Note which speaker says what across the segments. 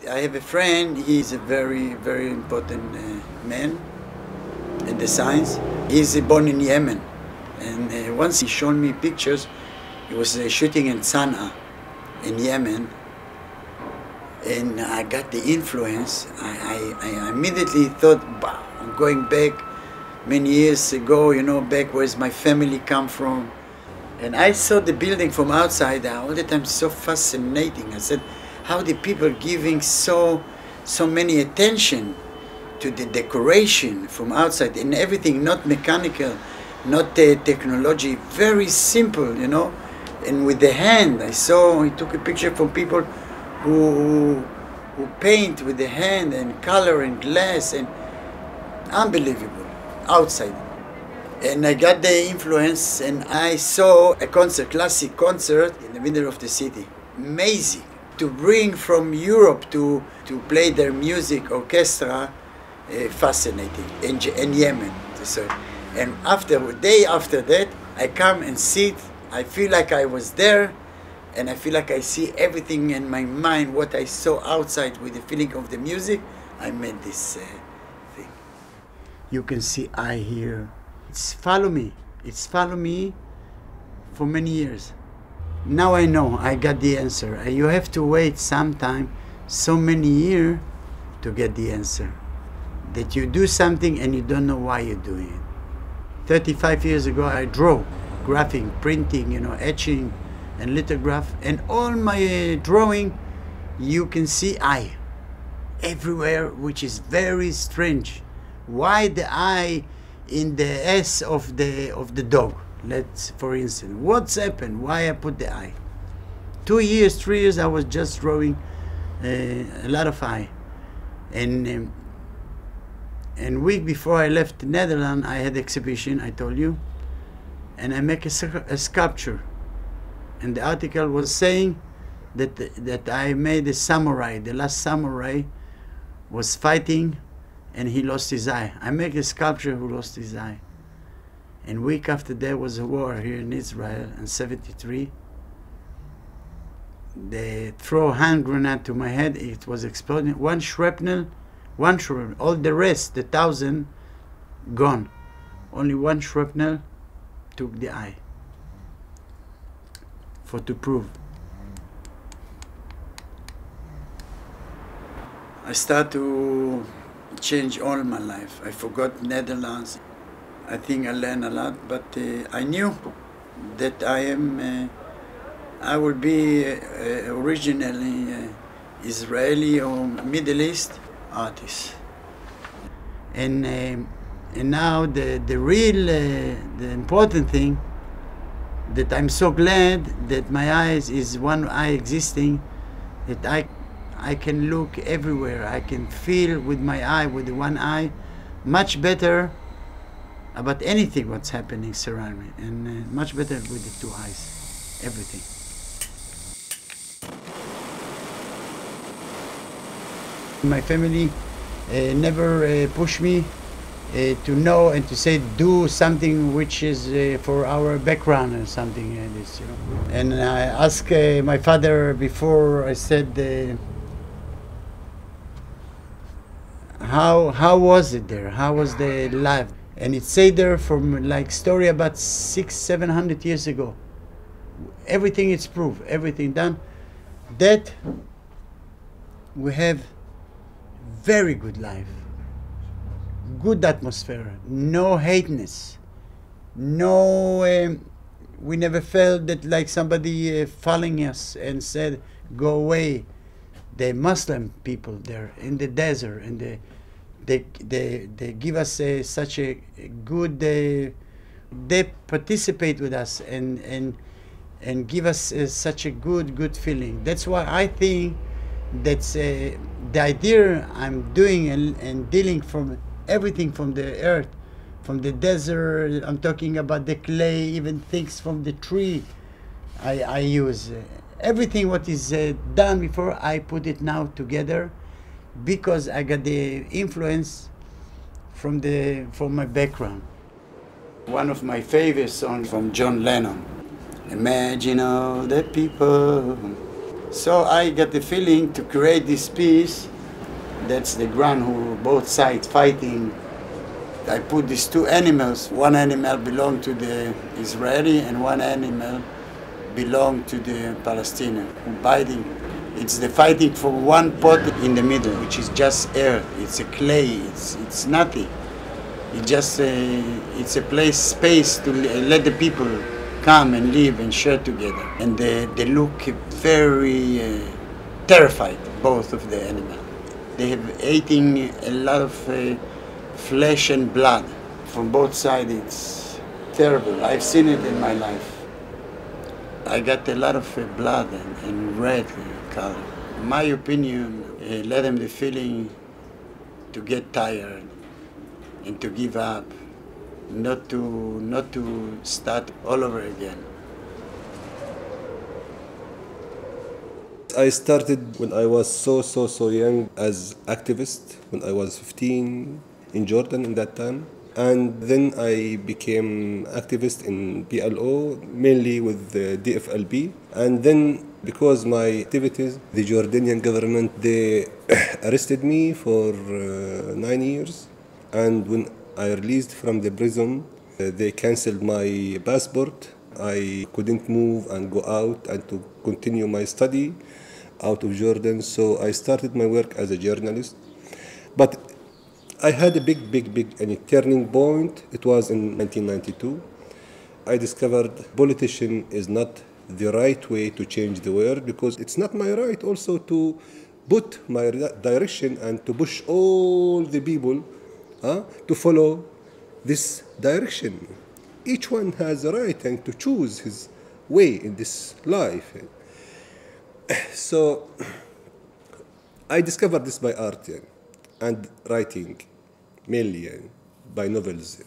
Speaker 1: I have a friend, he's a very, very important man in the science. He's born in Yemen. And once he showed me pictures, he was shooting in Sana'a in Yemen. And I got the influence. I immediately thought, wow, I'm going back many years ago, you know, back where my family come from. And I saw the building from outside, all the time so fascinating. I said, how the people giving so many attention to the decoration from outside and everything, not mechanical, not technology, very simple, you know. And with the hand, I saw, he took a picture from people who paint with the hand and color and glass, and unbelievable, outside. And I got the influence, and I saw a concert, classic concert in the middle of the city. Amazing. To bring from Europe to play their music, orchestra, fascinating, in Yemen. And day after that, I come and sit, I feel like I was there, and I feel like I see everything in my mind, what I saw outside with the feeling of the music. I made this thing. You can see I here. It's follow me. It's follow me for many years. Now I know, I got the answer. You have to wait sometime, so many years to get the answer. That you do something and you don't know why you're doing it. 35 years ago I drew, graphing, printing, you know, etching and lithograph, and all my drawing you can see eye everywhere, which is very strange. Why the eye in the S of the dog? Let's, for instance, what's happened? Why I put the eye? 2 years, 3 years I was just drawing a lot of eye, and week before I left the Netherlands I had exhibition, I told you, and I make a sculpture, and the article was saying that I made a samurai. The last samurai was fighting and he lost his eye. I make a sculpture who lost his eye. And week after there was a war here in Israel in 73. They throw a hand grenade to my head, it was exploding. One shrapnel, all the rest, the 1,000, gone. Only one shrapnel took the eye. To prove. I start to change all my life. I forgot Netherlands. I think I learned a lot, but I knew that I will be originally Israeli or Middle East artist. And now the real, the important thing, that I'm so glad that my eyes is one eye existing, that I can look everywhere. I can feel with my eye, with the one eye, much better about anything what's happening surround me, and much better with the two eyes, everything. My family never pushed me to know and to say do something which is for our background or something like this, you know. And I asked my father before, I said, how was it there? How was the life? And it say there from like story about 600-700 years ago. Everything is proved, everything done. That we have very good life. Good atmosphere, no hateness, no, we never felt that like somebody following us and said, go away. The Muslim people there in the desert, and they give us such a good, they participate with us and give us such a good feeling. That's why I think that's the idea I'm doing and dealing from everything from the earth, from the desert. I'm talking about the clay, even things from the tree. I use everything what is done before. I put it now together because I got the influence from my background. One of my favorite songs from John Lennon. Imagine all the people So I got the feeling to create this piece. That's the ground who both sides fighting. I put these two animals. One animal belonged to the Israeli and one animal belonged to the Palestinian who fighting. It's the fighting for one pot in the middle, which is just earth. It's a clay. It's nothing. It's a place, space to let the people come and live and share together. And they look very terrified, both of the animals. They have eating a lot of flesh and blood from both sides. It's terrible. I've seen it in my life. I got a lot of blood and red color. In my opinion, let them the feeling to get tired and to give up, not to start all over again.
Speaker 2: I started when I was so young as activist, when I was 15 in Jordan in that time. And then I became activist in PLO, mainly with the DFLB. And then because my activities, the Jordanian government, they arrested me for 9 years. And when I released from the prison, they canceled my passport. I couldn't move and go out and to continue my study out of Jordan. So I started my work as a journalist. But I had a big turning point. It was in 1992. I discovered politician is not the right way to change the world, because it's not my right also to put my direction and to push all the people to follow this direction. Each one has a right and to choose his way in this life. So I discovered this by art and writing, mainly by novels.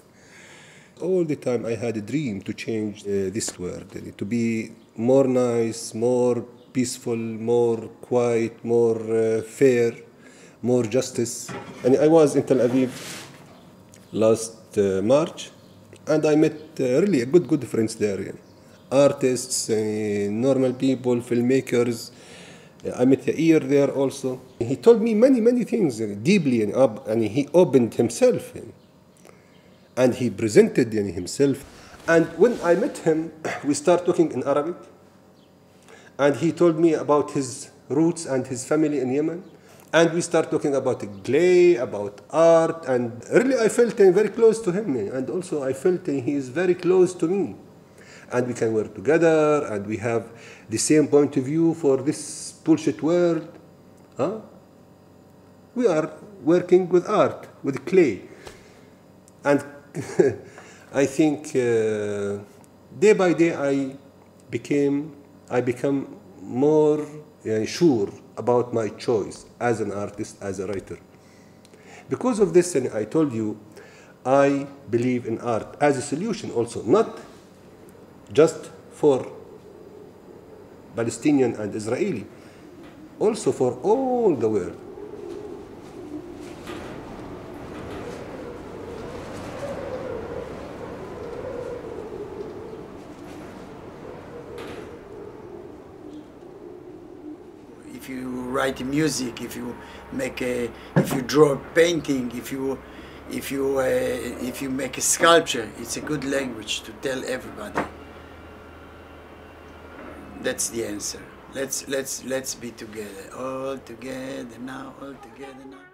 Speaker 2: All the time I had a dream to change this world, to be more nice, more peaceful, more quiet, more fair, more justice. And I was in Tel Aviv last March, and I met really good friends there. Artists, normal people, filmmakers. I met Yair there also. He told me many things deeply, and he opened himself. And he presented himself. And when I met him, we started talking in Arabic. And he told me about his roots and his family in Yemen. And we started talking about clay, about art. And really I felt very close to him. And also I felt he is very close to me. And we can work together, and we have the same point of view for this bullshit world. We are working with art, with clay. And I think day by day I become more sure about my choice as an artist, as a writer. Because of this, and I told you, I believe in art as a solution also, not just for Palestinian and Israeli, also for all the world.
Speaker 1: If you write music, if you draw a painting, if you make a sculpture, it's a good language to tell everybody. That's the answer. Let's be together, all together now, all together now.